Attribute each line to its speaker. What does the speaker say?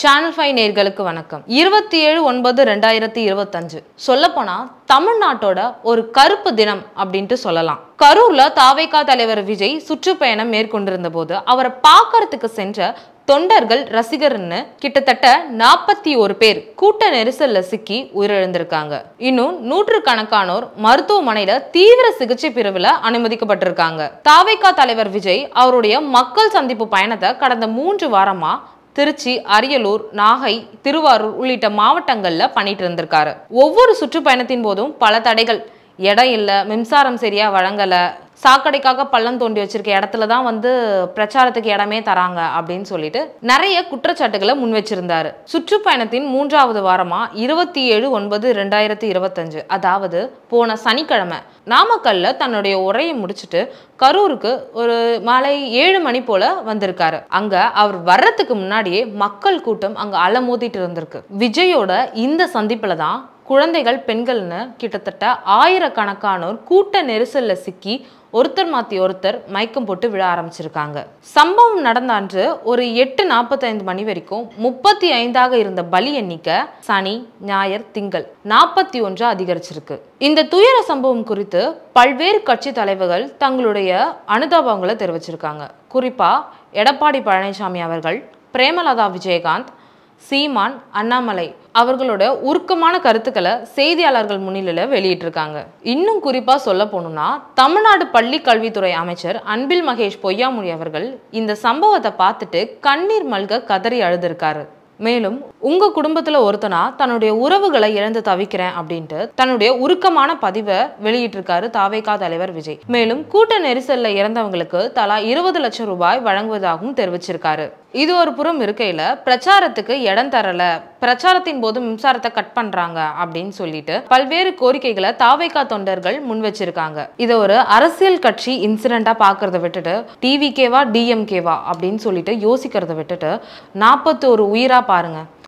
Speaker 1: Channel 5 நேயர்களுக்கு வணக்கம். 27/9/2025 சொல்லப்போனா தமிழ்நாட்டோட ஒரு கருப்பு தினம் அப்படின்ட்டு சொல்லலாம். கரூர்ல தாவேகா தலைவர் விஜய் சுற்றுப்பயணம் மேற்கொண்டிருந்த போது அவரை பார்க்கறதுக்கு சென்ற தொண்டர்கள் ரசிகர்னு கிட்டத்தட்ட 41 பேர் கூட்ட நெரிசல்ல சிக்கி உயிரிழந்திருக்காங்க. இன்னும் நூற்றுக்கணக்கானோர் மருத்துவமனையில தீவிர சிகிச்சை பிரிவுல அனுமதிக்கப்பட்டிருக்காங்க. தாவேகா தலைவர் விஜய் அவருடைய மக்கள் சந்திப்பு பயணத்தை கடந்த 3 வாரமா திருச்சி, அரியலூர், நாகை, திருவாரூர் உள்ளிட்ட மாவட்டங்கள்ல பண்ணிட்டு இருந்திருக்காரு. ஒவ்வொரு சுற்றுப்பயணத்தின் போதும் பல தடைகள், இடம் இல்ல, மின்சாரம் சரியா வழங்கல, சாக்கடைக்காக பள்ளம் தோண்டி வச்சிருக்க இடத்துல தான் பிரச்சாரத்துக்கு இடமே தராங்க அப்படின்னு சொல்லிட்டு நிறைய குற்றச்சாட்டுகளை முன் வச்சிருந்தாரு. சுற்றுப்பயணத்தின் 3வது வாரமா 27/9/2025 அதாவது போன சனிக்கிழமை நாமக்கல்ல தன்னுடைய உரையை முடிச்சுட்டு கரூருக்கு ஒரு மாலை 7 மணி போல வந்திருக்காரு. அங்க அவர் வர்றதுக்கு முன்னாடியே மக்கள் கூட்டம் அங்க அலமோதிட்டு இருந்திருக்கு. விஜயோட இந்த சந்திப்புல தான் குழந்தைகள், பெண்கள்னு கிட்டத்தட்ட ஆயிரக்கணக்கானோர் கூட்ட நெரிசல்ல சிக்கி ஒருத்தர் மாத்தி ஒருத்தர் மயக்கம் போட்டு விழ ஆரம்பிச்சிருக்காங்க. சம்பவம் நடந்த அன்று ஒரு 8:45 மணி வரைக்கும் 35ஆக இருந்த பலி எண்ணிக்கை சனி, ஞாயிறு, திங்கள் 41 அதிகரிச்சிருக்கு. இந்த துயர சம்பவம் குறித்து பல்வேறு கட்சி தலைவர்கள் தங்களுடைய அனுதாபங்களை தெரிவிச்சிருக்காங்க. குறிப்பா எடப்பாடி பழனிசாமி அவர்கள், பிரேமலதா விஜயகாந்த், சீமான், அண்ணாமலை அவர்களோட உருக்கமான கருத்துக்களை செய்தியாளர்கள் முன்னிலையில வெளியிட்டிருக்காங்க. இன்னும் குறிப்பா சொல்ல போனோம்னா தமிழ்நாடு பள்ளி கல்வித்துறை அமைச்சர் அன்பில் மகேஷ் பொய்யாமொழி அவர்கள் இந்த சம்பவத்தை பார்த்துட்டு கண்ணீர் மல்க கதறி அழுதிருக்காரு. மேலும் உங்க குடும்பத்துல ஒருத்தனா தன்னுடைய உறவுகளை இழந்து தவிக்கிறேன் அப்படின்ட்டு தன்னுடைய உருக்கமான பதிவை வெளியிட்டிருக்காரு தாவேகா தலைவர் விஜய். மேலும் கூட்ட நெரிசல்ல இறந்தவங்களுக்கு தலா 20 லட்சம் ரூபாய் வழங்குவதாகவும் தெரிவிச்சிருக்காரு. இது ஒரு புறம் இருக்கையில பிரச்சாரத்துக்கு இடம் தரல, பிரச்சாரத்தின் போது மின்சாரத்தை கட் பண்றாங்க அப்படின்னு சொல்லிட்டு பல்வேறு கோரிக்கைகளை தாவேகா தொண்டர்கள் முன் வச்சிருக்காங்க. இதை ஒரு அரசியல் கட்சி இன்சிடென்டா பாக்குறத விட்டுட்டு டிவிகேவா டிஎம்கேவா அப்படின்னு சொல்லிட்டு யோசிக்கிறத விட்டுட்டு 41 உயிரா பாருங்க.